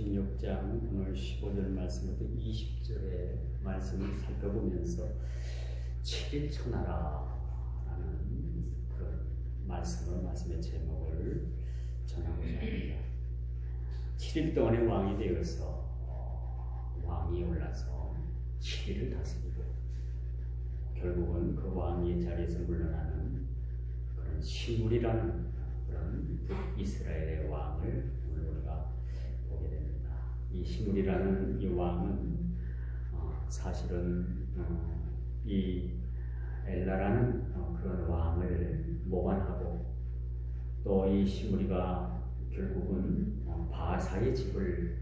16장 오늘 15절 말씀부터 20절의 말씀을 살펴보면서 7일 천하라 라는 그 말씀의 제목을 전하고자 합니다. 7일 동안의 왕이 되어서 왕이 올라서 7일을 다스리고 결국은 그 왕의 자리에서 물러나는 그런 시물이라는 그런 이스라엘의 왕을 오늘 우리가 보게 됩니다. 이 시물이라는 이 왕은 사실은 이 엘라라는 그런 왕을 모반하고 또 이 시므리가 결국은 바사의 집을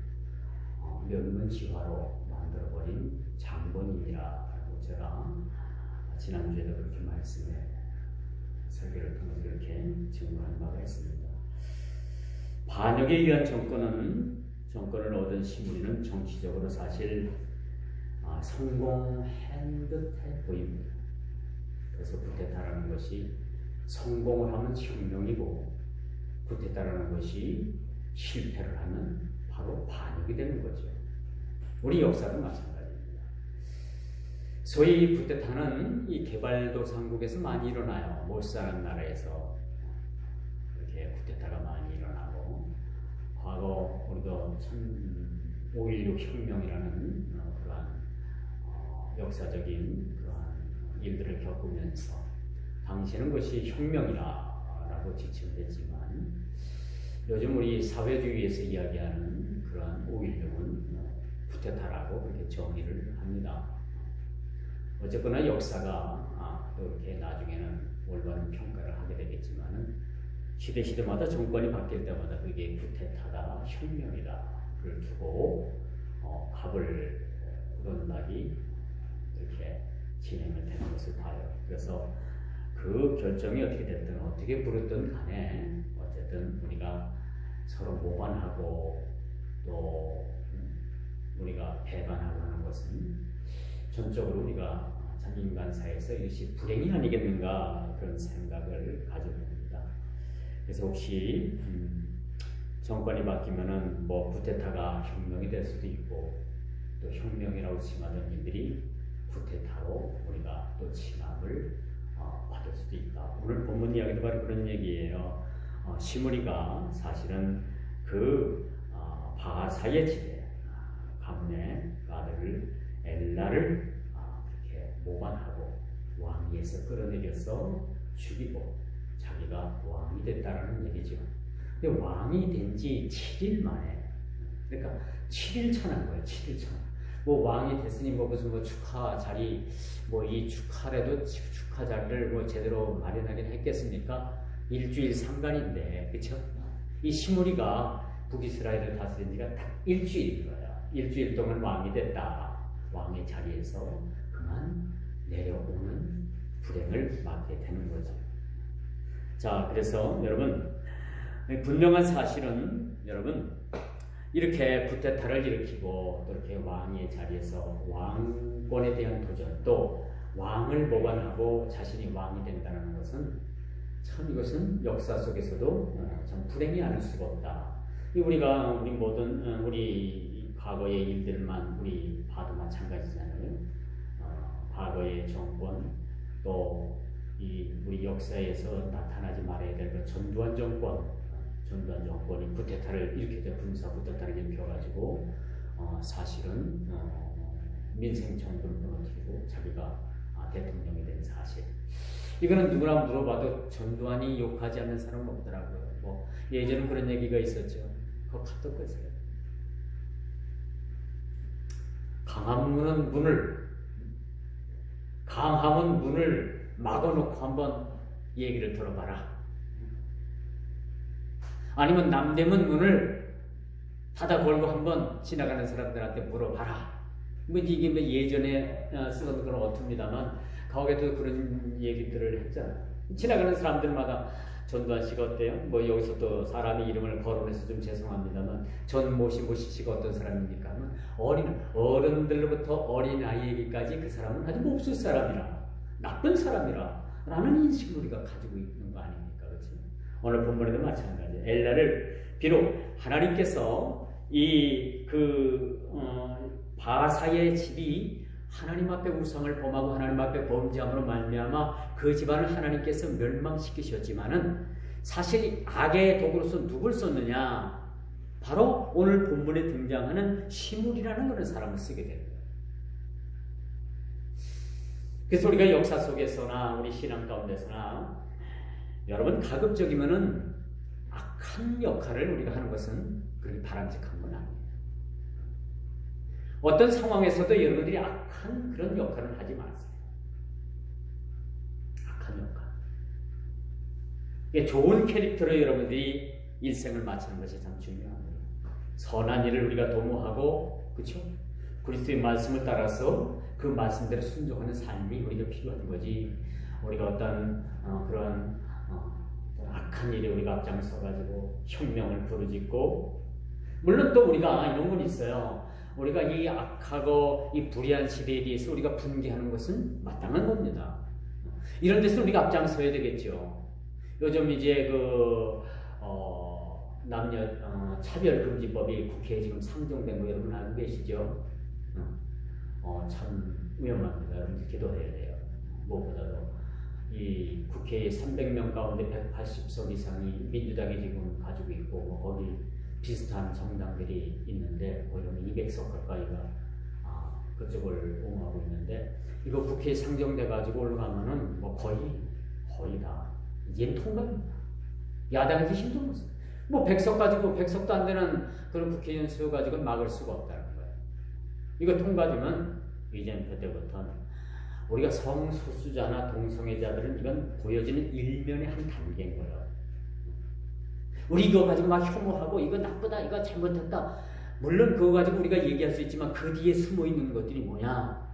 명문지화로 만들어버린 장본인이라고 제가 지난주에도 그렇게 설교를 통해서 그렇게 증거한 바가 있습니다. 반역에 의한 정권을 얻은 시므리는 정치적으로 사실 성공한 듯해 보입니다. 그래서 쿠데타라는 것이 성공을 하면 혁명이고 쿠데타라는 것이 실패를 하면 바로 반역이 되는 거죠. 우리 역사도 마찬가지입니다. 소위 쿠데타는 이 개발도상국에서 많이 일어나요. 못사는 나라에서 이렇게 쿠데타가 많이 일어나고, 과거 우리도 5.16 혁명이라는 그러한 역사적인 그러한 일들을 겪으면서 당시에는 그것이 혁명이라고 지칭했지만, 요즘 우리 사회주의에서 이야기하는 그러한 5.16은 쿠데타라고 그렇게 정의를 합니다. 어쨌거나 역사가 또 이렇게 나중에는 올바른 평가를 하게 되겠지만은 시대마다 정권이 바뀔 때마다 그게 쿠데타다, 혁명이다를 두고 갑을 얻는다기 이렇게 진행을 되는 것을 봐요. 그래서 그 결정이 어떻게 됐든 어떻게 부르든 간에 어쨌든 우리가 서로 모반하고 또 우리가 배반하고 하는 것은 전적으로 우리가 인간사에서 이것이 불행이 아니겠는가 그런 생각을 가지고 있습니다. 그래서 혹시 정권이 바뀌면은 쿠데타가 혁명이 될 수도 있고, 또 혁명이라고 칭하던 일들이 쿠데타로 우리가 또 칭함을 받을 수도 있다. 오늘 본문 이야기도 바로 그런 얘기예요. 시므리가 사실은 그 바하사의 집에 가문의 아들 엘라를 이렇게 모반하고 왕위에서 끌어내려서 죽이고 자기가 왕이 됐다라는 얘기죠. 근데 왕이 된 지 7일 만에, 그러니까 7일 차는 거예요. 7일 차. 왕이 됐으니 무슨 축하 자리, 이 축하라도 축하 자리를 제대로 마련하긴 했겠습니까? 일주일 상간인데, 그쵸? 이 시므리가 북이스라엘을 다스린 지가 딱 일주일인 거야. 일주일 동안 왕이 됐다. 왕의 자리에서 그만 내려오는 불행을 맞게 되는 거죠. 자, 그래서 여러분, 분명한 사실은 여러분, 이렇게 쿠데타를 일으키고 또 이렇게 왕의 자리에서 왕권에 대한 도전, 또 왕을 모반하고 자신이 왕이 된다는 것은 참 이것은 역사 속에서도 참 불행이 아닐 수가 없다. 우리 모든 우리 과거의 일들만 우리 봐도 마찬가지잖아요. 과거의 정권, 또 우리 역사에서 나타나지 말아야 될 그 전두환 정권이 쿠데타를 일으켜서 군사 쿠데타를 일으켜가지고 사실은 민생정부를 무너뜨리고 자기가 대통령이 된 사실. 이거는 누구나 물어봐도 전두환이 욕하지 않는 사람은 없더라고요. 예전에 그런 얘기가 있었죠. 그거 카톡 거세요. 강하면 문을 막아놓고 한번 얘기를 들어봐라. 아니면 남대문 문을 닫아 걸고 한번 지나가는 사람들한테 물어봐라. 이게 예전에 쓰던 그런 어투입니다만, 거기에도 그런 얘기들을 했잖아요. 지나가는 사람들마다 전두환 씨가 어때요? 여기서 또 사람이 이름을 거론해서 좀 죄송합니다만, 전모씨 씨가 어떤 사람입니까? 어른들로부터 어린아이에게까지 그 사람은 아주 몹쓸 사람이라, 나쁜 사람이라 라는 인식을 우리가 가지고 있는 거 아닙니까? 그렇지? 오늘 본문에도 마찬가지예요. 엘라를 비록 하나님께서 바사의 집이 하나님 앞에 우상을 범하고 하나님 앞에 범죄함으로 말미암아 그 집안을 하나님께서 멸망시키셨지만은 사실 악의 도구로서 누굴 썼느냐? 바로 오늘 본문에 등장하는 시므리라는 그런 사람을 쓰게 됩니다. 그래서 우리가 역사 속에서나 우리 신앙 가운데서나 여러분 가급적이면은 악한 역할을 우리가 하는 것은 그렇게 바람직한 건 아니에요. 어떤 상황에서도 여러분들이 악한 그런 역할을 하지 마세요. 악한 역할. 좋은 캐릭터로 여러분들이 일생을 마치는 것이 참 중요합니다. 선한 일을 우리가 도모하고, 그렇죠? 그리스도의 말씀을 따라서 그 말씀대로 순종하는 삶이 우리가 필요한 거지. 우리가 어떤 그런 악한 일에 우리가 앞장서가지고 혁명을 부르짖고, 물론 또 우리가 이런 건 있어요. 우리가 이 악하고 이 불의한 시대에 대해서 우리가 분개하는 것은 마땅한 겁니다. 이런 데서 우리가 앞장서야 되겠죠. 요즘 이제 남녀 차별금지법이 국회에 지금 상정된 거 여러분 알고 계시죠? 참 위험합니다. 여러분 기도해야 돼요. 무엇보다도 이 국회에 300명 가운데 180석 이상이 민주당이 지금 가지고 있고 거기 비슷한 정당들이 있는데 거의 200석 가까이가 그쪽을 옹호하고 있는데 이거 국회에 상정돼 가지고 올라가면은 뭐 거의 다 이제 통과입니다. 야당에서 힘든 것은 뭐 100석 가지고 100석도 안 되는 그런 국회의원 수 가지고 막을 수가 없다는 거예요. 이거 통과되면 이제는 그때부터는 우리가 성소수자나 동성애자들은 이건 보여지는 일면의 한 단계인 거예요. 우리 이거 가지고 막 혐오하고 이거 나쁘다, 이거 잘못했다. 물론 그거 가지고 우리가 얘기할 수 있지만 그 뒤에 숨어 있는 것들이 뭐냐?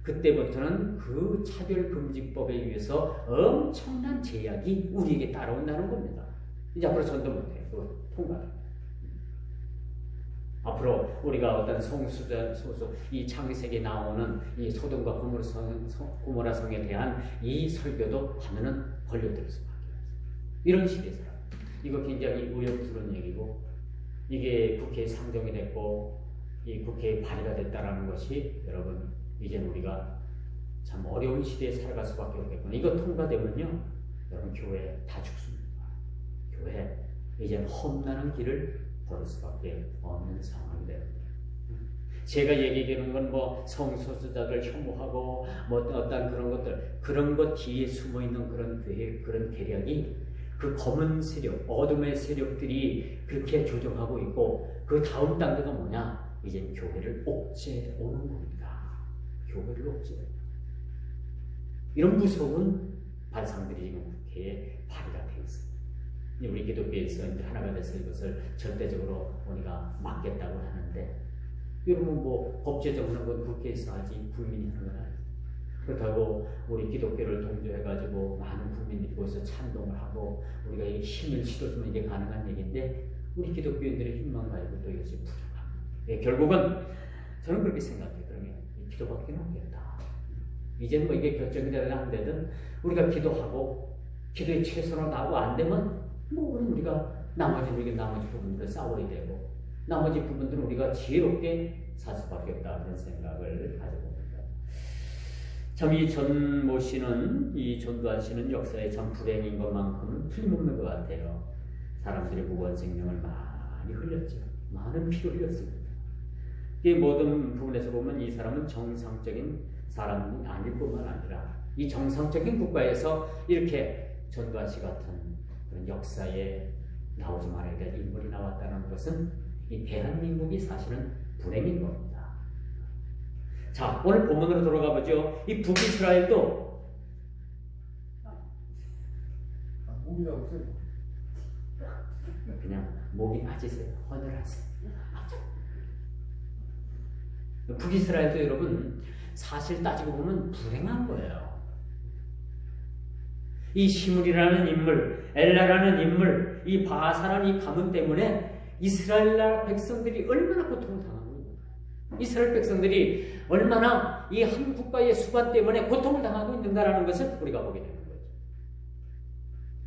그때부터는 그 차별금지법에 의해서 엄청난 제약이 우리에게 따라온다는 겁니다. 이제 앞으로 전도 못해요. 그거 통과. 앞으로 우리가 어떤 성수자 소수 이 창세기에 나오는 이 소돔과 고모라 성에 대한 이 설교도 하면은 걸려들 수밖에 없어요. 이런 시대에서 이거 굉장히 의욕스러운 얘기고 이게 국회에 상정이 됐고 이 국회에 발의가 됐다라는 것이 여러분 이제는 우리가 참 어려운 시대에 살아갈 수밖에 없겠구나. 이거 통과되면요 여러분 교회 다 죽습니다. 교회 이제는 험난한 길을 걸을 수밖에 없는 상황이 됩니다. 제가 얘기하는 건 뭐 성소수자들 혐오하고 뭐 어떤 그런 것들 그런 것 뒤에 숨어 있는 그런 교회 그런 계략이 그 검은 세력, 어둠의 세력들이 그렇게 조정하고 있고 그 다음 단계가 뭐냐? 이제 교회를 옥죄 오는 겁니다. 교회를 옥죄. 이런 무서운 발상들이 지금 국회에 발의가 되어 있습니다. 우리 기독교에서 이제 하나가 돼서 이것을 절대적으로 우리가 막겠다고 하는데 여러분 뭐 법제적으로 건 국회에서 하지 국민이 하는 건 아니에요. 그렇다고 우리 기독교를 동조해가지고 많은 국민들이 거기서 찬동을 하고 우리가 이 힘을 실어주면 이게 가능한 얘기인데 우리 기독교인들의 힘만 가지고 또 이것이 부족합니다. 예, 결국은 저는 그렇게 생각해요. 그러면 기도밖에 없겠다. 이제는 뭐 이게 결정이 되든 안 되든 우리가 기도하고 기도에 최선을 다하고 안 되면 뭐 우리가 나머지 부분들을 싸워야 되고 나머지 부분들은 우리가 지혜롭게 살 수밖에 없다 그런 생각을 가지고 봅니다. 참 이 전모 씨는 이 전두환 씨는 역사에 참 불행인 것만큼은 틀림없는 것 같아요. 사람들이 무고한 생명을 많이 흘렸죠. 많은 피를 흘렸습니다. 이 모든 부분에서 보면 이 사람은 정상적인 사람이 아닐 뿐만 아니라 이 정상적인 국가에서 이렇게 전두환 씨 같은 그런 역사에 나오지 말아야 될 인물이 나왔다는 것은 이 대한민국이 사실은 불행인 겁니다. 자, 오늘 본문으로 돌아가 보죠. 이 북이스라엘도 목이라고 써요. 그냥 목이 맞으세요. 헌혈하세요. 북이스라엘도 여러분 사실 따지고 보면 불행한 거예요. 이 시므리라는 인물, 엘라라는 인물, 이 바사라는 이 가문 때문에 이스라엘 나라 백성들이 얼마나 고통을 당하고 있는가. 이스라엘 백성들이 얼마나 이 한 국가의 수반 때문에 고통을 당하고 있는가라는 것을 우리가 보게 되는 거죠.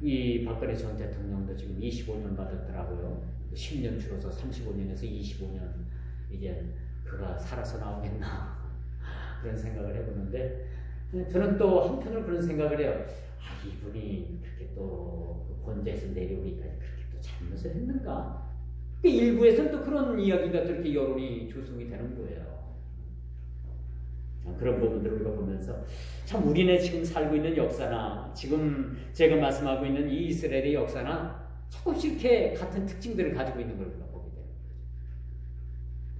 이 박근혜 전 대통령도 지금 25년 받았더라고요. 10년 줄어서 35년에서 25년 이제 그가 살아서 나오겠나 그런 생각을 해보는데 저는 또 한편으로 그런 생각을 해요. 이분이 그렇게 또 권좌에서 내려오기까지 그렇게 또 잘못을 했는가? 일부에서는 또 그런 이야기가 그렇게 여론이 조성이 되는 거예요. 그런 부분들을 우리가 보면서 참 우리네 지금 살고 있는 역사나 지금 제가 말씀하고 있는 이 이스라엘의 역사나 조금씩 이렇게 같은 특징들을 가지고 있는 걸 우리가 보게 되는 거죠.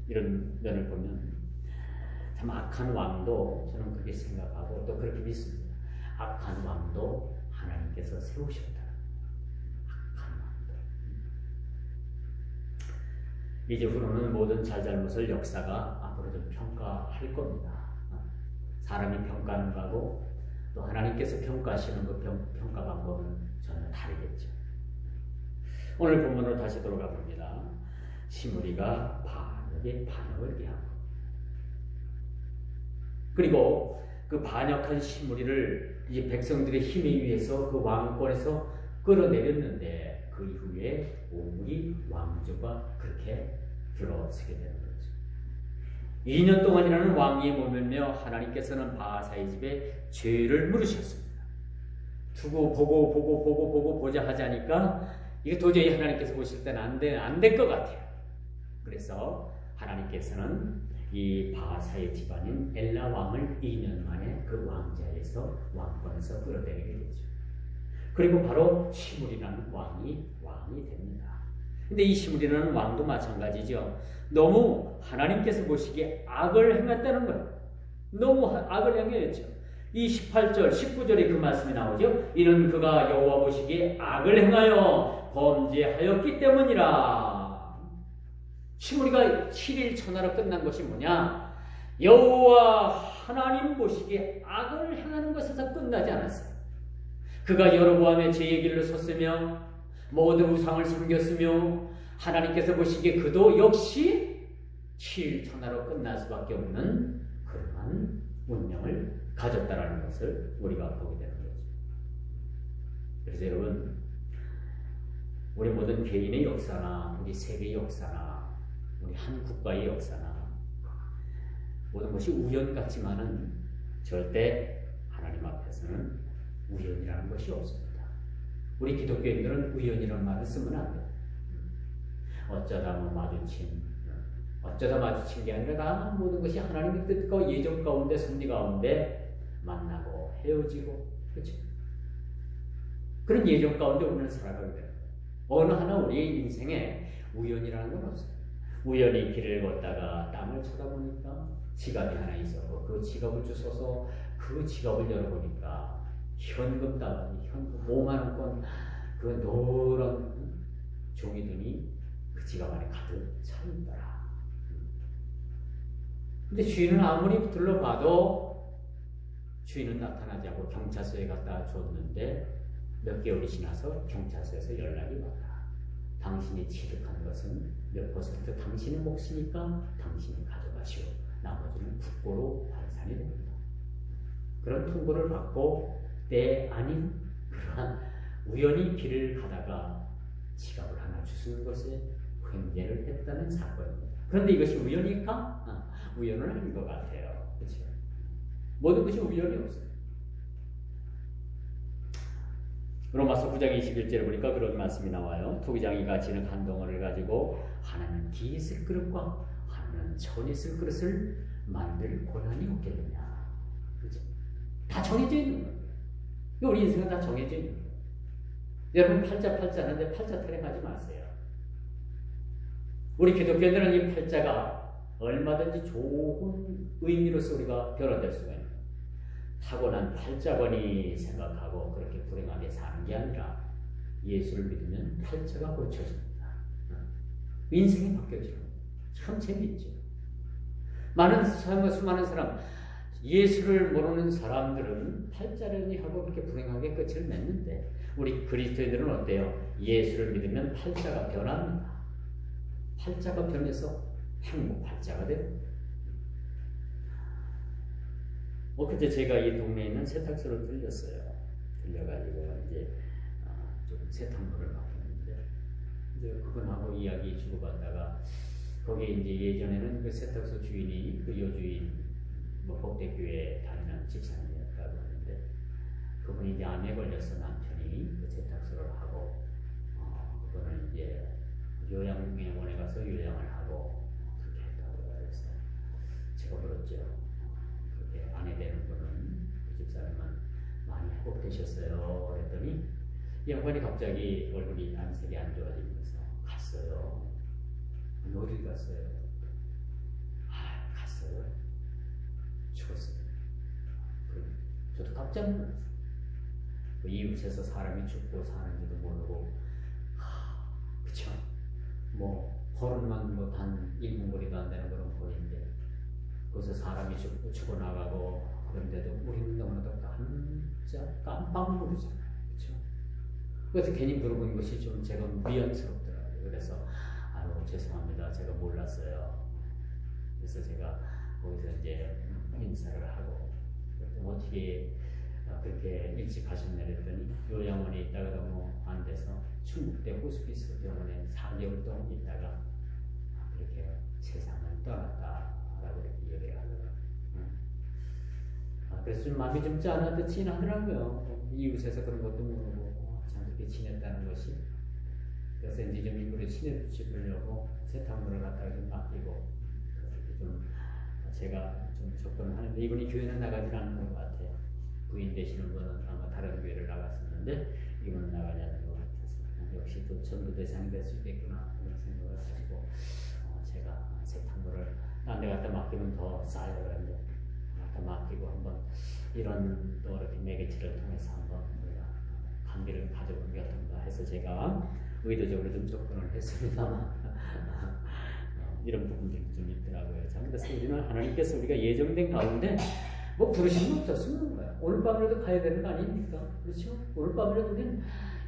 이런 면을 보면 참 악한 왕도 저는 그렇게 생각하고 또 그렇게 믿습니다. 악한 왕도 하나님께서 세우셨다. 악한 왕도. 이제부터는 모든 잘잘못을 역사가 앞으로 좀 평가할 겁니다. 사람이 평가하는 거하고 또 하나님께서 평가하시는 그 평가 방법은 전혀 다르겠죠. 오늘 본문으로 다시 돌아가 봅니다. 시므리가 반역을 계하고 그리고 그 반역한 시므리를 이제 백성들의 힘에 의해서 그 왕권에서 끌어내렸는데 그 이후에 오므리 왕조가 그렇게 들어서게 되는 거죠. 2년 동안이라는 왕위에 머물며 하나님께서는 바하사의 집에 죄를 물으셨습니다. 두고 보고 보자 하자니까 이게 도저히 하나님께서 보실 때는 안 될 것 같아요. 그래서 하나님께서는 이 바하사의 집안인 엘라 왕을 2년 만에 그 왕자에서 왕권에서 끌어내리게 되죠. 그리고 바로 시므리라는 왕이 됩니다. 근데 이 시므리라는 왕도 마찬가지죠. 너무 하나님께서 보시기에 악을 행했다는 거예요. 너무 악을 행했죠. 이 18절, 19절에 그 말씀이 나오죠. 이는 그가 여호와 보시기에 악을 행하여 범죄하였기 때문이라. 시므리가 7일 천하로 끝난 것이 뭐냐? 여호와 하나님 보시기에 악을 행하는 것에서 끝나지 않았어요. 그가 여로보암의 죄의 길로 섰으며 모든 우상을 섬겼으며 하나님께서 보시기에 그도 역시 7일 천하로 끝날 수밖에 없는 그러한 운명을 가졌다라는 것을 우리가 보게 되는 거죠. 그래서 여러분, 우리 모든 개인의 역사나 우리 세계의 역사나 우리 한 국가의 역사나 모든 것이 우연 같지만은 절대 하나님 앞에서는 우연이라는 것이 없습니다. 우리 기독교인들은 우연이라는 말을 쓰면 안 돼요. 어쩌다 마주친 게 아니라 다 모든 것이 하나님의 뜻과 예정 가운데 섭리 가운데 만나고 헤어지고 그렇죠. 그런 예정 가운데 우리는 살아가게 돼요. 어느 하나 우리의 인생에 우연이라는 건 없어요. 우연히 길을 걷다가 땅을 쳐다보니까 지갑이 하나 있었고 그 지갑을 주워서 그 지갑을 열어보니까 현금 따가니 현금 5만 원권 그 노란 종이등이 그 지갑 안에 가득 차 있더라. 근데 주인은 아무리 둘러봐도 주인은 나타나지 않고 경찰서에 갖다 줬는데 몇 개월이 지나서 경찰서에서 연락이 왔다. 당신이 취득한 것은 몇 퍼센트 당신의 몫이니까 당신이 가져가시오. 나머지는 국고로 환산이 됩니다. 그런 통보를 받고 때 아닌 그러한 우연히 길을 가다가 지갑을 하나 주스는 것에 횡재를 했다는 사건입니다. 그런데 이것이 우연일까? 우연은 아닌 것 같아요. 그렇죠? 모든 것이 우연이 없어요. 로마서 9장 21절에 보니까 그런 말씀이 나와요. 토기장이가 지는 한 덩어리를 가지고 하나는 뒤에 있을 그릇과 하나는 전에 있을 그릇을 만들 고난이 없겠느냐. 그렇죠? 다 정해져 있는 거예요. 우리 인생은 다 정해져 있는 거예요. 여러분 팔자하는데 팔자 타령하지 마세요. 우리 기독교인들은 이 팔자가 얼마든지 좋은 의미로서 우리가 변화될 수가 있는 거예요. 타고난 팔자건이 생각하고 그렇게 불행하게 사는 게 아니라 예수를 믿으면 팔자가 고쳐집니다. 인생이 바뀌어지는 거예요. 참 재미있죠. 수많은 사람 예수를 모르는 사람들은 팔자련이 하고 그렇게 불행하게 끝을 맺는데 우리 그리스도인들은 어때요? 예수를 믿으면 팔자가 변합니다. 팔자가 변해서 행복 팔자가 됩니다. 그때 제가 이 동네에 있는 세탁소를 들렸어요. 들려가지고 이제 세탁물을 맡겼는데 이제 그분하고 이야기 주고받다가 거기에 이제 예전에는 그 세탁소 주인이 그 여주인 뭐 복대교회 다니는 집사님이었다고 하는데 그분이 이제 암에 걸려서 남편이 그 세탁소를 하고 그거는 이제 요양병원에 가서 요양을 하고 그렇게 했다고 그래서 제가 물었죠. 그렇게 아내 되는 분은 그 집사님은 많이 회복되셨어요? 그랬더니 이 양반이 갑자기 얼굴이 안색이 안 좋아지면서 갔어요. 어디 갔어요? 갔어요? 죽었어요. 저도 깜짝 놀랐어요. 그 이웃에서 사람이 죽고 사는지도 모르고 그쵸? 뭐 걸음만 뭐 단 1분 거리도 안 되는 그런 거리인데 거기서 사람이 죽어나가고 그런데도 우리는 너무나도 깜빡 모르잖아요. 그쵸? 그래서 괜히 물어본 것이 좀 제가 미안스럽더라고요. 그래서 아유 죄송합니다. 제가 몰랐어요. 그래서 제가 거기서 이제 인사를 하고 어떻게 그렇게 일찍 가셨냐 했더니 요양원에 있다가 너무 안 돼서 충북대 호스피스 병원에 4개월 동안 있다가 그렇게 세상을 떠났다라고 이렇게 얘기를 하더라고요. 그래서 좀 마음이 좀 짠하듯이 하더라고요. 이웃에서 그런 것도 모르고 참 그렇게 지냈다는 것이. 그래서 이제 좀 일부러 친해지려고 세탁물을 갖다가 좀 맡기고 좀 제가 좀 접근하는데 이분이 교회는 나가지 않는 것 같아요. 부인 되시는 분은 아마 다른 교회를 나갔었는데 이분은 나가지 않는 것 같아서 역시 또 전도 대상이 될 수 있겠구나 그런 생각을 가지고 제가 세탁물을 딴 데 갖다 맡기면 더 쌓여요. 그런데 갖다 맡기고 한번 이런 또 이렇게 매개체를 통해서 한번 우리가 감기를 가져보는 게 어떤가 해서 제가 의도적으로 좀 접근을 했습니다만 이런 부분들이 좀 있더라고요. 참 그래서 우리는 하나님께서 우리가 예정된 가운데 뭐 부르시면 없었으면 거예요. 오늘 밤이라도 가야 되는 거 아닙니까? 그렇죠? 오늘 밤이라도 우리는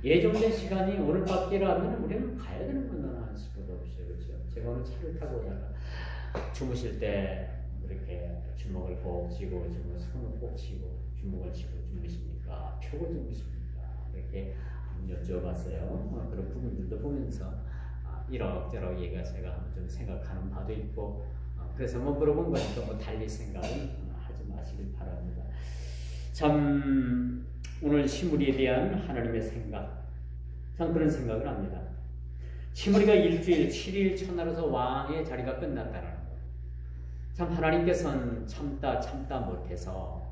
예정된 시간이 오늘 밖이라면 우리는 가야 되는 건 나는 하실 것도 없어요. 그렇죠? 제가 오늘 차를 타고 오다가 주무실 때 이렇게 주먹을 꼭 쥐고 손을 꼭 쥐고 주먹을 쥐고 주무십니까? 펴고 주무십니까? 이렇게 여쭤봤어요. 그런 부분들도 보면서 이럭저럭 얘가 제가 좀 생각하는 바도 있고 그래서 뭐 물어본 거니까 뭐 달리 생각은 하지 마시길 바랍니다. 참 오늘 시므리에 대한 하나님의 생각 참 그런 생각을 합니다. 시므리가 일주일 7일 천하로서 왕의 자리가 끝났다는 거. 참 하나님께서는 참다 못해서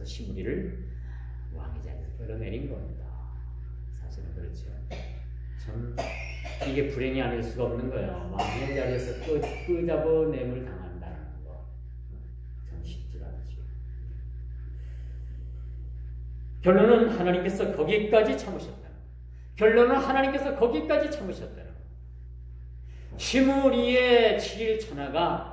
시므리를 왕의 자리에서 끌어내린 겁니다. 사실은 그렇죠. 참 이게 불행이 아닐 수가 없는 거예요. 왕의 자리에서 끄잡아냄을 당한다는 거. 참 쉽지 않죠. 결론은 하나님께서 거기까지 참으셨다는 거. 결론은 하나님께서 거기까지 참으셨다는 거. 시므리의 7일 천하가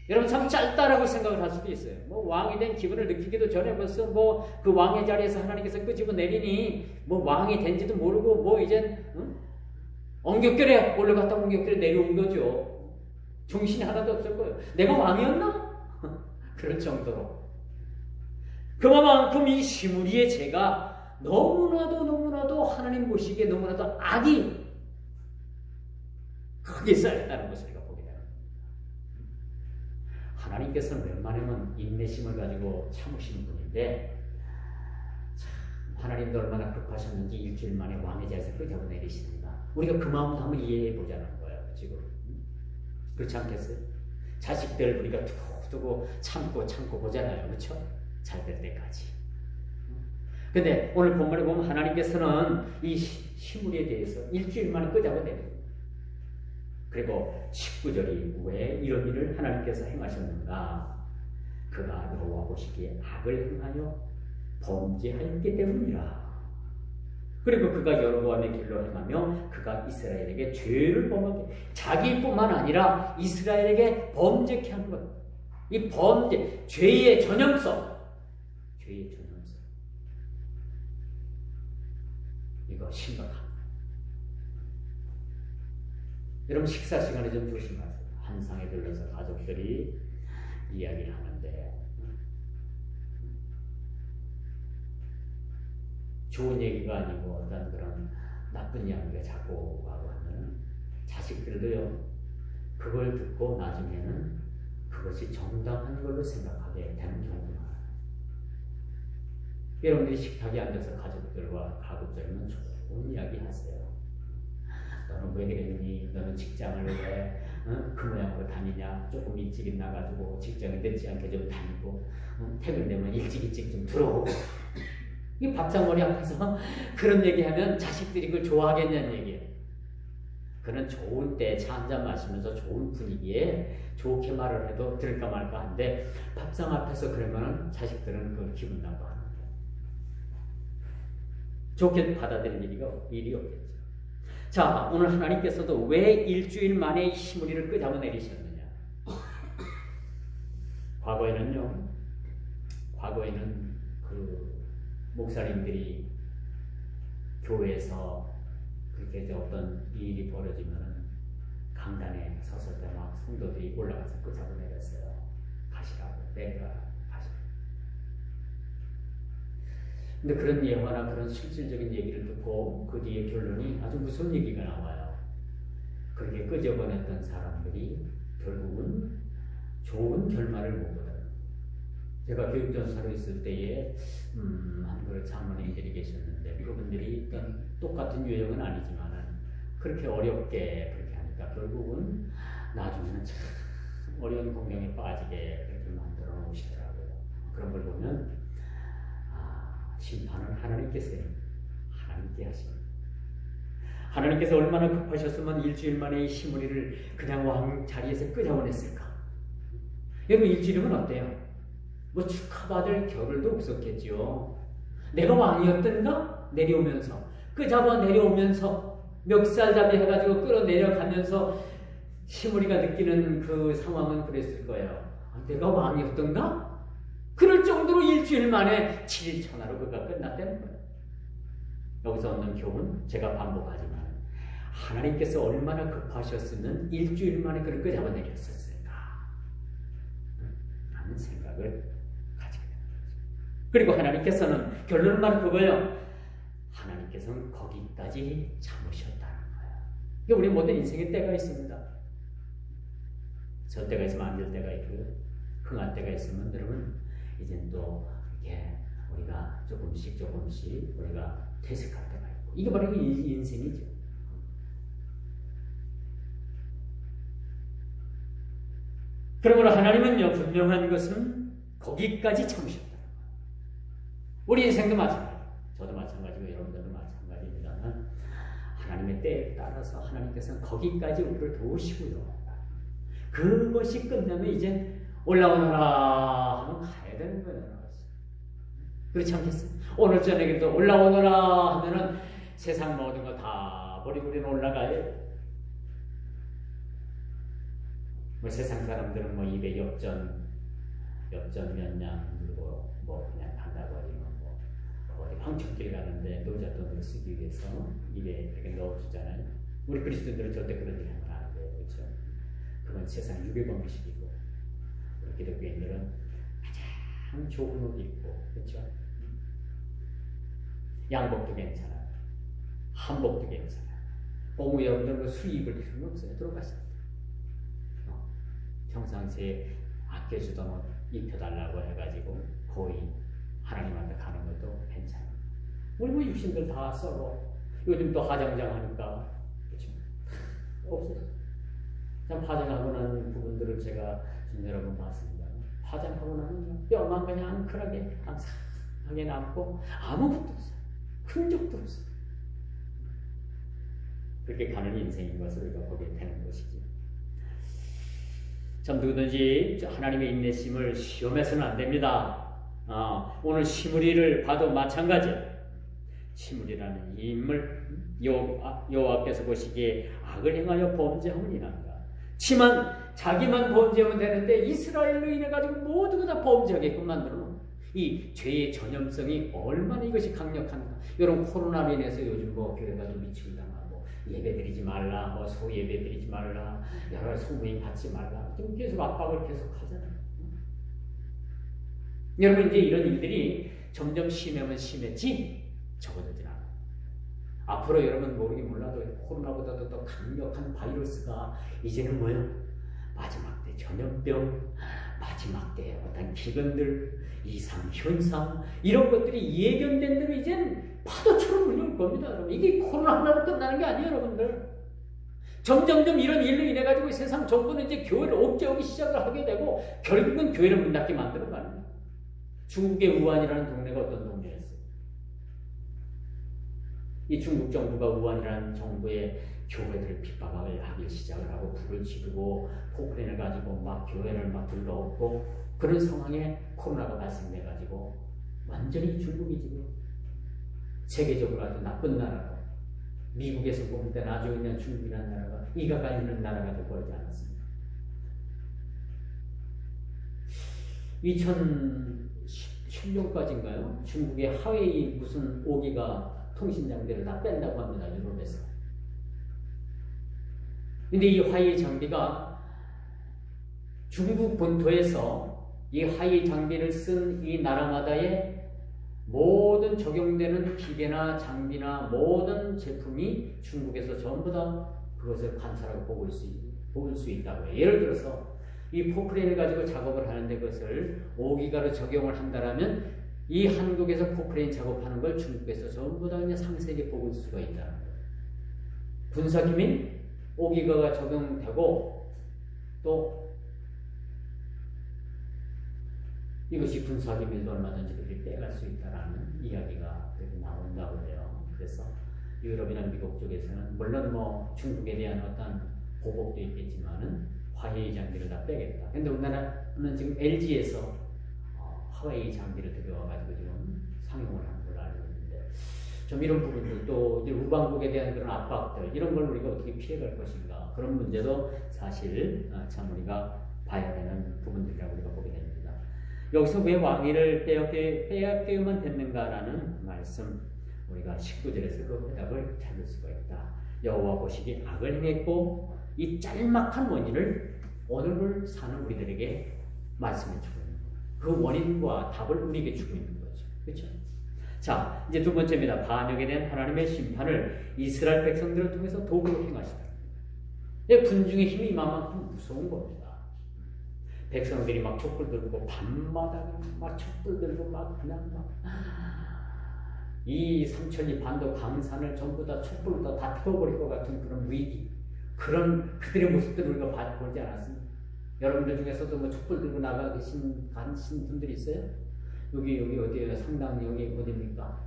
여러분 참 짧다라고 생각을 할 수도 있어요. 뭐 왕이 된 기분을 느끼기도 전에 벌써 뭐 그 왕의 자리에서 하나님께서 끄집어 내리니 뭐 왕이 된지도 모르고 뭐 이젠 엉겹결에 올라갔다 엉겹결에 내려온 거죠. 정신이 하나도 없을 거예요. 내가 왕이었나? 그럴 정도로. 그만큼 이 시므리의 죄가 너무나도 하나님 보시기에 너무나도 악이 크게 쌓였다는 것을 우리가 보게 됩니다. 하나님께서는 웬만하면 인내심을 가지고 참으시는 분인데 참 하나님도 얼마나 급하셨는지 일주일 만에 왕의 자리에서 끄집어 내리시는가. 우리가 그 마음도 한번 이해해 보자는 거예요. 지금 그렇지 않겠어요? 자식들 우리가 두고 참고 보잖아요. 그렇죠? 잘 될 때까지. 근데 오늘 본문에 보면 하나님께서는 이 시므리에 대해서 일주일 만에 끄집어 내립니다. 그리고 19절이 왜 이런 일을 하나님께서 행하셨는가? 그가 여호와 보시기에 악을 행하여 범죄하였기 때문이라. 그리고 그가 여로보암의 길로 행하며 그가 이스라엘에게 죄를 범하게 자기뿐만 아니라 이스라엘에게 범죄케 한 것. 이 범죄, 죄의 전염성. 이거 심각합니다. 여러분 식사 시간에 좀 조심하세요. 한상에 들러서 가족들이 이야기를 하는데 좋은 얘기가 아니고 어떤 그런 나쁜 이야기가 자꾸 와고 하면 자식들도요 그걸 듣고 나중에는 그것이 정당한 걸로 생각하게 되는 경우가 많아요. 여러분들이 식탁에 앉아서 가족들과 가급적이면 좋은 이야기 하세요. 너는 왜 그랬니? 너는 직장을 왜 그 모양으로 다니냐? 조금 일찍 나가지고 직장에 늦지 않게 좀 다니고 퇴근되면 일찍 좀 들어오고 이 밥상머리 앞에서 그런 얘기하면 자식들이 그걸 좋아하겠냐는 얘기예요. 그는 좋을 때 차 한잔 마시면서 좋은 분위기에 좋게 말을 해도 들을까 말까 한데 밥상 앞에서 그러면 자식들은 그 기분 나빠하는 거예요. 좋게 받아들일 일이 없겠죠. 자, 오늘 하나님께서도 왜 일주일 만에 희무리를 끄잡아 내리셨느냐? 과거에는 그 목사님들이 교회에서 그렇게 어떤 일이 벌어지면 강단에 섰을 때 막 성도들이 올라가서 끄잡아 내렸어요. 가시라고 내려가 가시라고. 근데 그런 예화나 그런 실질적인 얘기를 듣고 그 뒤에 결론이 아주 무서운 얘기가 나와요. 그렇게 끄집어냈던 사람들이 결국은 좋은 결말을 못 거둬요. 제가 교육전사로 있을 때에 한 그릇 장로님들이 계셨는데 그분들이 똑같은 유형은 아니지만은 그렇게 어렵게 그렇게 하니까 결국은 나중에는 참 어려운 공경에 빠지게 그렇게 만들어 놓으시더라고요. 그런 걸 보면 심판은 하나님께서 하나님께 하십니다. 하나님께서 얼마나 급하셨으면 일주일 만에 이 시므리를 그냥 왕 자리에서 끄잡아냈을까? 여러분 일주일이면 어때요? 뭐 축하받을 겨를도 없었겠죠. 내가 왕이었던가? 내려오면서 끄잡아 내려오면서 멱살잡이 해가지고 끌어내려가면서 시므리가 느끼는 그 상황은 그랬을 거예요. 내가 왕이었던가? 그럴 정도로 일주일 만에 7일 천하로 그가 끝났다는 거예요. 여기서 얻는 교훈 제가 반복하지만 하나님께서 얼마나 급하셨으면 일주일 만에 그를 끄잡아내렸었을까 하는 생각을 가지게 되는 거죠. 그리고 하나님께서는 결론은 바로 그거예요. 하나님께서는 거기까지 참으셨다는 거예요. 이게 우리 모든 인생의 때가 있습니다. 저 때가 있으면 안 될 때가 있고요. 흥할 때가 있으면 여러분 이제 또 이렇게 우리가 조금씩 우리가 퇴색할 때가 있고 이게 바로 인생이죠. 그러므로 하나님은요 분명한 것은 거기까지 참으셨다. 우리 인생도 마찬가지, 저도 마찬가지고 여러분들도 마찬가지입니다만 하나님의 때에 따라서 하나님께서는 거기까지 우리를 도우시고요. 그것이 끝나면 이제 올라오너라 하면 가야 되는 거예요. 그렇지 않겠어요? 오늘 저녁에도 올라오너라 하면은 세상 모든 거 다 버리고 우리는 올라가요. 뭐 세상 사람들은 뭐 입에 엽전 몇냥 들고 뭐 그냥 간다고 하지만 뭐 어디 황천길 가는데 노잣돈을 쓰기 위해서 입에 이렇게 넣어주잖아요. 우리 그리스도인들은 절대 그런 일 하면 안 돼요. 그렇죠? 그건 세상 유괴 방식이고 우리 기독교인들은 가장 좋은 옷 입고 그렇죠? 양복도 괜찮아요. 한복도 괜찮아요. 어머 여러분들 뭐 수입을 필요는 없어요. 들어가세요. 평상시에 아껴주던 옷 입혀달라고 해가지고 거의 하나님한테 가는 것도 괜찮아요. 우리 뭐 육신들 다 썩어. 요즘 또 화장장 하니까 그렇죠? 없어요. 참 화장하고 나는 부분들을 제가 좀 여러 번 봤습니다. 화장하고 나면 뼈만 그냥 앙클하게 앙상하게 남고 아무것도 없어요. 흔적도 없어요. 그렇게 가는 인생인 것을 우리가 보게 되는 것이지. 참 누구든지 하나님의 인내심을 시험해서는 안 됩니다. 오늘 시므리를 봐도 마찬가지예요. 시므리라는 이 인물 여호와께서 보시기에 악을 행하여 범죄하니란가. 지만 자기만 범죄하면 되는데 이스라엘로 인해 가지고 모두가 다 범죄하게끔 만들어. 이 죄의 전염성이 얼마나 이것이 강력한가. 여러분 코로나로 인해서 요즘 뭐 교회가 좀 미치고 당하고 예배드리지 말라, 뭐 소예배드리지 말라, 여러 소모임 받지 말라. 좀 계속 압박을 계속 하잖아요. 여러분 이제 이런 일들이 점점 심하면 심했지 접어들진 않아요. 앞으로 여러분 모르긴 몰라도 코로나보다도 더 강력한 바이러스가 이제는 뭐예요? 마지막 때 전염병, 마지막 때 어떤 기근들, 이상 현상 이런 것들이 예견된 대로 이제는 파도처럼 물려올 겁니다. 여러분. 이게 코로나 하나로 끝나는 게 아니에요, 여러분들. 점점점 이런 일로 인해 가지고 세상 정부는 이제 교회를 옥죄하기 시작을 하게 되고 결국은 교회를 문 닫게 만들어 가는 거예요. 중국의 우한이라는 동네가 어떤 동네였어요? 이 중국 정부가 우한이라는 정부의 교회들을 핍박을 하기 시작을 하고 불을 지르고 포크레인을 가지고 막 교회를 막 들러엎고 그런 상황에 코로나가 발생돼 가지고 완전히 중국이 지금 세계적으로 아주 나쁜 나라로 미국에서 볼 때는 아주 그냥 중국이라는 나라가 이가 갈리는 나라가 되어버리지 않았습니다. 2017년까지인가요? 중국의 하웨이 무슨 5기가 통신장비를 다 뺀다고 합니다. 유럽에서. 근데 이 화웨이 장비가 중국 본토에서 이 화웨이 장비를 쓴 이 나라마다의 모든 적용되는 기계나 장비나 모든 제품이 중국에서 전부 다 그것을 관찰하고 볼 수 있다고 해요. 예를 들어서 이 포크레인을 가지고 작업을 하는데 그것을 5기가로 적용을 한다면 이 한국에서 포크레인 작업하는 걸 중국에서 전부 다 그냥 상세하게 보고 수가 있다는 거예요. 분사기민 5기가가 적용되고 또 이것이 분사기밀도 얼마든지 그렇게 빼갈 수 있다라는 이야기가 그렇게 나온다고 해요. 그래서 유럽이나 미국 쪽에서는 물론 뭐 중국에 대한 어떤 보복도 있겠지만은 화웨이 장비를 다 빼겠다. 근데 우리나라는 지금 LG에서 화웨이 장비를 들여와가지고 지금 상용을 하는 걸로 알고 있는데 좀 이런 부분들 또 이제 우방국에 대한 그런 압박들 이런 걸 우리가 어떻게 피해갈 것인가 그런 문제도 사실 참 우리가 봐야 되는 부분들이라고 우리가 보게 됩니다. 여기서 왜 왕위를 빼앗겨야만 됐는가라는 말씀 우리가 19절에서 그 해답을 찾을 수가 있다. 여호와 보시기에 악을 행했고 이 짤막한 원인을 오늘을 사는 우리들에게 말씀해 주고 있는 거예요. 그 원인과 답을 우리에게 주고 있는 거죠. 그렇죠? 자, 이제 두 번째입니다. 반역에 대한 하나님의 심판을 이스라엘 백성들을 통해서 도구로 행하시다. 분중의 힘이 이만큼 무서운 겁니다. 백성들이 막 촛불 들고 밤마다 막 촛불 들고 막 그냥 막 이 삼천리 반도 강산을 전부 다 촛불로 다 태워버릴 것 같은 그런 위기 그런 그들의 모습들을 우리가 보지 않았습니까? 여러분들 중에서도 뭐 촛불 들고 가신 분들이 있어요? 여기 어디에요? 상당 여기 어디입니까?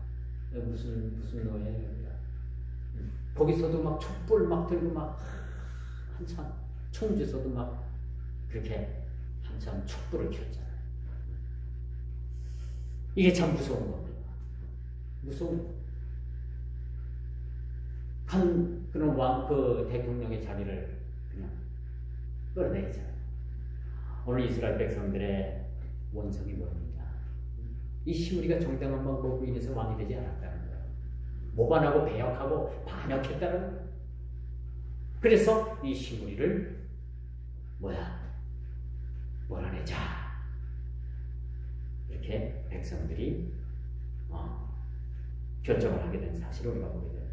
무슨 노예예요? 여기가? 거기서도 막 촛불 막 들고 막 한참 청주에서도 막 그렇게 한참 촛불을 켰잖아요. 이게 참 무서운 겁니다. 무서운 그런 그 대통령의 자리를 그냥 끌어내리잖아요. 오늘 이스라엘 백성들의 원성이 뭡니까? 이 시므리가 정당한 방법으로 인해서 왕이 되지 않았다는 거예요. 모반하고 배역하고 반역했다는 거예요. 그래서 이 시므리를 몰아내자. 이렇게 백성들이 결정을 하게 된 사실을 우리가 보게 됩니다.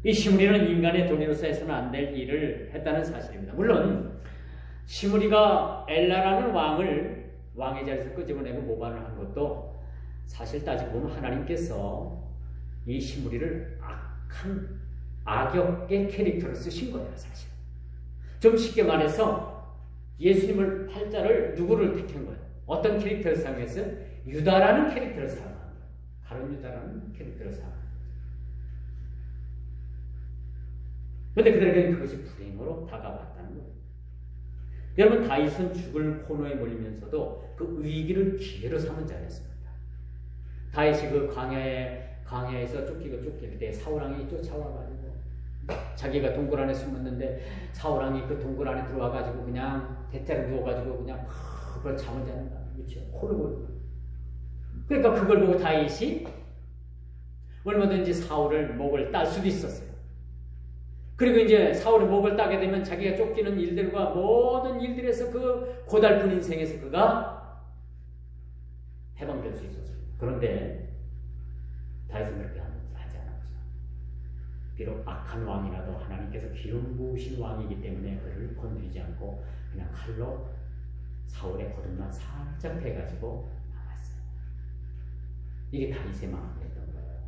이 시므리는 인간의 도리로서 해서는 안 될 일을 했다는 사실입니다. 물론 시므리가 엘라라는 왕의 자리에서 끄집어내고 모반을 한 것도 사실 따지고 보면 하나님께서 이 시므리를 악역의 캐릭터로 쓰신 거예요. 사실 좀 쉽게 말해서 예수님을 팔자를 누구를 택한 거예요? 어떤 캐릭터를 사용했어요? 유다라는 캐릭터를 사용한 거예요. 가룟 유다라는 캐릭터를 사용한 거예요. 그런데 그들에게는 그것이 불행으로 다가왔다는 거예요. 여러분 다윗은 죽을 코너에 몰리면서도 그 위기를 기회로 삼은 자였습니다. 다윗이 그 광야에서 쫓길 때 사울왕이 쫓아와가지고 자기가 동굴 안에 숨었는데 사울왕이 그 동굴 안에 들어와가지고 그냥 대자로 누워가지고 그냥 그걸 잠을 자는 거야. 그렇죠? 코를 골고. 그러니까 그걸 보고 다윗이 얼마든지 사울을 목을 딸 수도 있었어요. 그리고 이제 사울의 목을 따게 되면 자기가 쫓기는 일들과 모든 일들에서 그 고달픈 인생에서 그가 해방될 수 있었어요. 그런데 다윗은 그렇게 하지 않았죠. 비록 악한 왕이라도 하나님께서 기름 부으신 왕이기 때문에 그를 건드리지 않고 그냥 칼로 사울의 거듭만 살짝 대가지고 나갔어요. 이게 다윗의 마음이었던 거예요.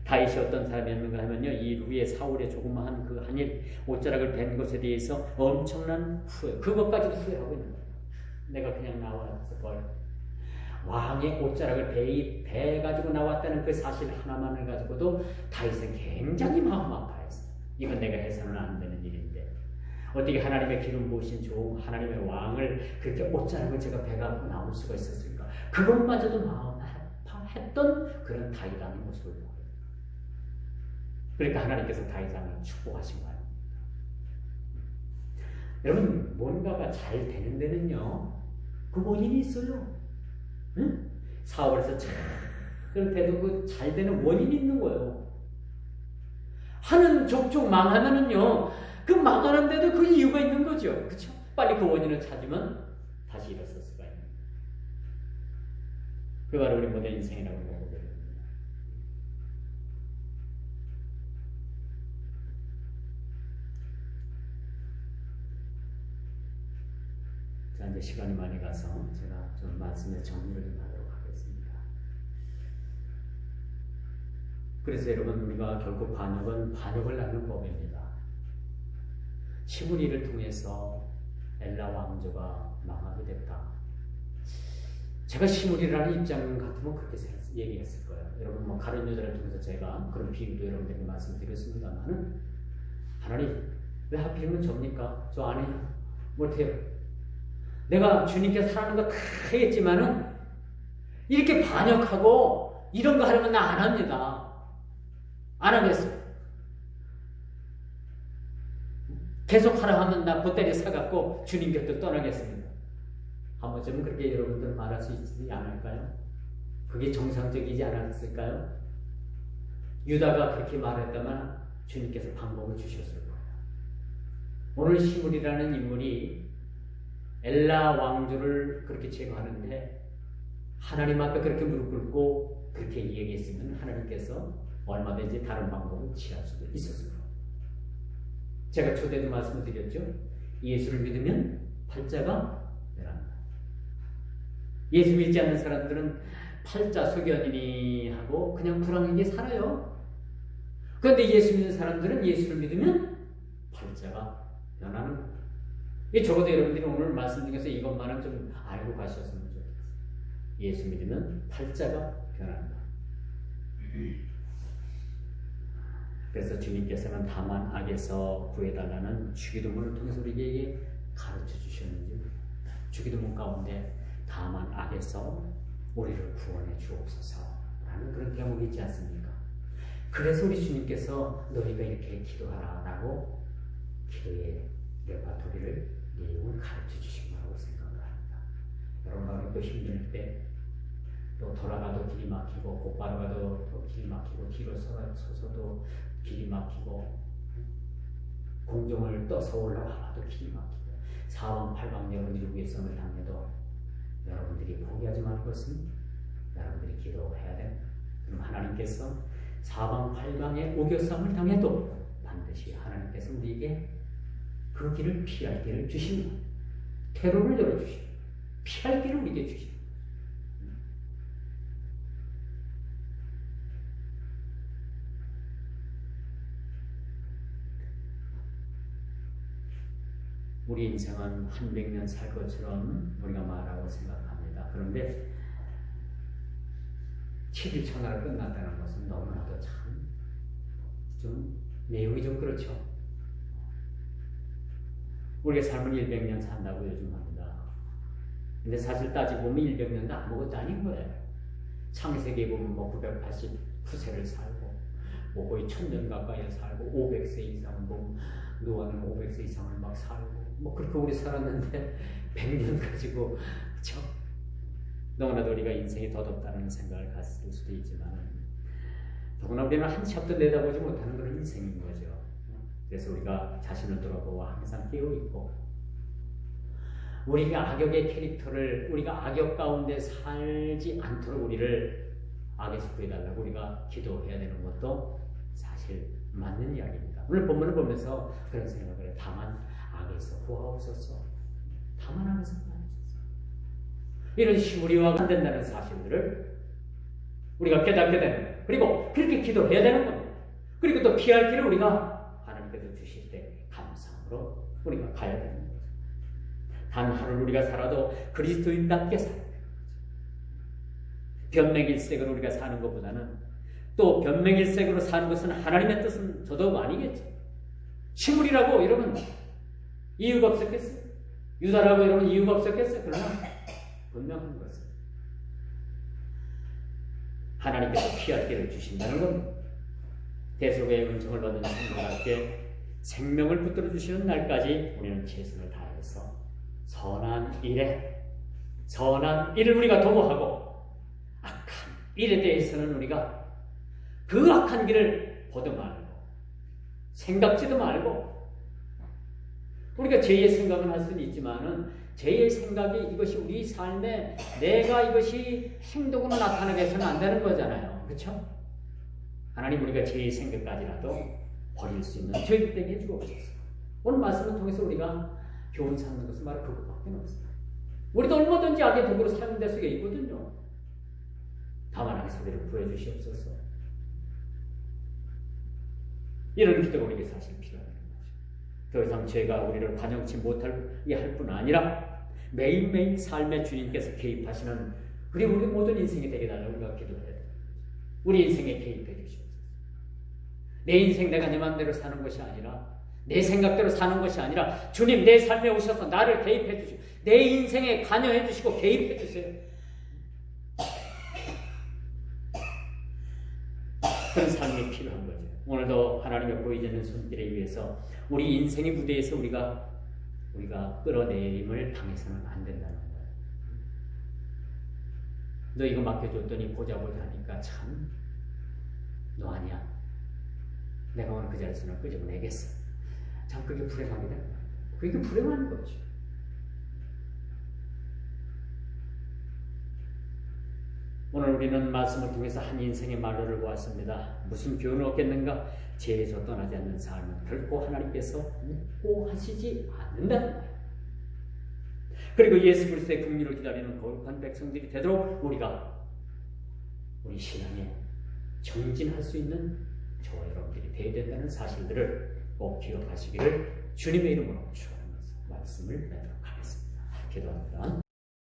다윗이 어떤 사람이었는가 하면요, 이 위에 사울의 조그마한 그 한일 옷자락을 벤 것에 대해서 엄청난 후회, 그것까지도 후회하고 있는 거예요. 내가 그냥 나와서 왕의 옷자락을 배 가지고 나왔다는 그 사실 하나만을 가지고도 다윗은 굉장히 마음 아파했어요. 이건 내가 해서는 안 되는 일인데 어떻게 하나님의 기름 부으신 종 하나님의 왕을 그렇게 옷자락을 제가 배 가지고 나올 수가 있었을까? 그것마저도 마음 아파했던 그런 다윗 왕의 모습을 보여요. 그러니까 하나님께서 다윗 왕을 축복하신 거예요. 여러분, 뭔가가 잘 되는 데는요, 그 원인이 있어요. 응? 사업에서 잘 돼도 그 잘 되는 원인이 있는 거예요. 하는 족족 망하면은요, 그 망하는데도 그 이유가 있는 거죠. 그렇죠? 빨리 그 원인을 찾으면 다시 일어설 수가 있는 거예요. 그게 바로 우리 모든 인생이라고 보고 있습니다. 자, 이제 시간이 많이 가서 제가 좀 말씀의 정리를 좀 하도록 하겠습니다. 그래서 여러분, 우리가 결국 반역은 반역을 낳는 법입니다. 시므리를 통해서 엘라 왕조가 망하게 됐다. 제가 시므리라는 입장 같으면 그렇게 얘기했을 거예요. 여러분, 뭐 가룟 여자를 통해서 제가 그런 비유도 여러분들에게 말씀드렸습니다만은, 하나님 왜 하필이면 접니까? 저 아내요 못해요. 내가 주님께서 하라는 거 다 했지만은 이렇게 반역하고 이런 거 하려면 나 안 합니다. 안 하겠어요. 계속 하라 하면 나 보따리 사갖고 주님 곁을 떠나겠습니다. 한 번쯤은 그렇게 여러분들 말할 수 있지 않을까요? 그게 정상적이지 않았을까요? 유다가 그렇게 말했다면 주님께서 방법을 주셨을 거예요. 오늘 시므리라는 인물이 엘라 왕조를 그렇게 제거하는데 하나님 앞에 그렇게 무릎 꿇고 그렇게 얘기했으면 하나님께서 얼마든지 다른 방법을 취할 수도 있었을 거예요. 제가 초대도 말씀을 드렸죠. 예수를 믿으면 팔자가 변한다. 예수 믿지 않는 사람들은 팔자 소견이니 하고 그냥 불황하게 살아요. 그런데 예수 믿는 사람들은 예수를 믿으면 팔자가 변하는 거예요. 적어도 여러분들이 오늘 말씀 중에서 이것만은 좀 알고 가셨으면 좋겠어요. 예수 믿으면 팔자가 변한다. 그래서 주님께서는 다만 악에서 구해달라는 주기도문을 통해서 우리에게 가르쳐 주셨는지, 주기도문 가운데 다만 악에서 우리를 구원해 주옵소서라는 그런 대목이 있지 않습니까? 그래서 우리 주님께서 너희가 이렇게 기도하라라고 기도의 레파토리를 내용을 가르쳐 주신 거라고 생각을 합니다. 여러분, 또 힘들 때, 또 돌아가도 길이 막히고, 곧바로 가도 또 길이 막히고, 뒤로 서서도 길이 막히고, 공중을 떠서 올라가도 길이 막히고, 사방팔방 여러분들이 위해성을 당해도 여러분들이 포기하지 말 것은 여러분들이 기도해야 돼. 그럼 하나님께서 사방팔방의 우겨쌈을 당해도 반드시 하나님께서 우리에게 그 길을 피할 길을 주십니다. 퇴로를 열어주십니다. 피할 길을 우리에게 주십니다. 우리 인생은 한 100년 살 것처럼 우리가 말하고 생각합니다. 그런데 7일 천하를 끝났다는 것은 너무나도 참 좀 내용이 좀 그렇죠. 우리가 삶을 100년 산다고 요즘 합니다. 근데 사실 따지고 보면 100년도 아무것도 아닌 거예요. 창세기에 보면 뭐 989세를 살고, 뭐 거의 1000년 가까이 살고, 500세 이상은 뭐 노아는 500세 이상을 막 살고, 뭐 그렇게 오래 살았는데 100년 가지고, 그쵸? 너무나도 우리가 인생이 더덥다는 생각을 갔을 수도 있지만, 더구나 우리는 한치 앞도 내다보지 못하는 그런 인생인 거죠. 그래서 우리가 자신을 돌아보고 항상 깨어있고, 우리가 악역의 캐릭터를, 우리가 악역 가운데 살지 않도록 우리를 악에서 구해달라고 우리가 기도해야 되는 것도 사실 맞는 이야기입니다. 오늘 본문을 보면서 그런 생각을 해요. 다만 악에서 구하옵소서. 다만 악에서 구하옵소서. 이런 시무리와 안 된다는 사실들을 우리가 깨닫게 되는 거예요. 그리고 그렇게 기도해야 되는 겁니다. 그리고 또 피할 길을 우리가 하나님께서 주실 때 감사함으로 우리가 가야 되는 거죠. 단 하루를 우리가 살아도 그리스도인답게 살아야 되는 거죠. 변명일색으로 우리가 사는 것보다는 또 변명일색으로 사는 것은 하나님의 뜻은 저도 아니겠죠. 시물이라고 이러면 이유가 없었겠어요? 유다라고 이러면 이유가 없었겠어요? 그러나 분명한 것은 하나님께서 피할 길을 주신다는 겁니다. 대속의 은총을 받은 성도답게 생명을 붙들어 주시는 날까지 우리는 최선을 다해서 선한 일을 우리가 도모하고 악한 일에 대해서는 우리가 그 악한 길을 보도 말고 생각지도 말고 우리가 죄의 생각은 할 수는 있지만은 죄의 생각이 이것이 우리 삶에 내가 이것이 행동으로 나타나게 해서는 안 되는 거잖아요. 그렇죠? 하나님 우리가 죄의 생각까지라도 버릴 수 있는 죄를 되게 해주옵소서. 오늘 말씀을 통해서 우리가 교훈 삼는 것은 바로 그것밖에 없습니다. 우리도 얼마든지 악의 도구로 사용될 수가 있거든요. 다만 악의 소리를 구해주시옵소서. 이런 기도가 우리에게 사실 필요한 거죠. 더 이상 죄가 우리를 관용치 못하게 할 뿐 아니라 매일매일 삶의 주님께서 개입하시는 그리고 우리 모든 인생이 되게 달라고 우리가 기도해야 돼요. 우리 인생에 개입해 주시옵소서. 내 인생 내가 내 마음대로 사는 것이 아니라 내 생각대로 사는 것이 아니라 주님 내 삶에 오셔서 나를 개입해 주시고 내 인생에 관여해 주시고 개입해 주세요. 그런 삶이 필요한 거죠. 오늘도 하나님의 보이지 않는 손길에 의해서 우리 인생의 무대에서 우리가 끌어내림을 당해서는 안 된다는 거예요. 너 이거 맡겨줬더니 보자 하니까 참 너 아니야. 내가 오늘 그 자리에서는 끄집어내겠어. 참 그게 불행하게 되는 거예요. 그게 불행한 거죠. 오늘 우리는 말씀을 통해서 한 인생의 말로를 보았습니다. 무슨 교훈을 얻겠는가? 죄에서 떠나지 않는 삶은 결코 하나님께서 묵고 하시지 않는다는 거예요. 그리고 예수 그리스도의 긍휼을 기다리는 거룩한 백성들이 되도록 우리 신앙에 정진할 수 있는 저와 여러분들이 되어야 된다는 사실들을 꼭 기억하시기를 주님의 이름으로 축원하면서 말씀을 맺도록 하겠습니다. 기도합니다.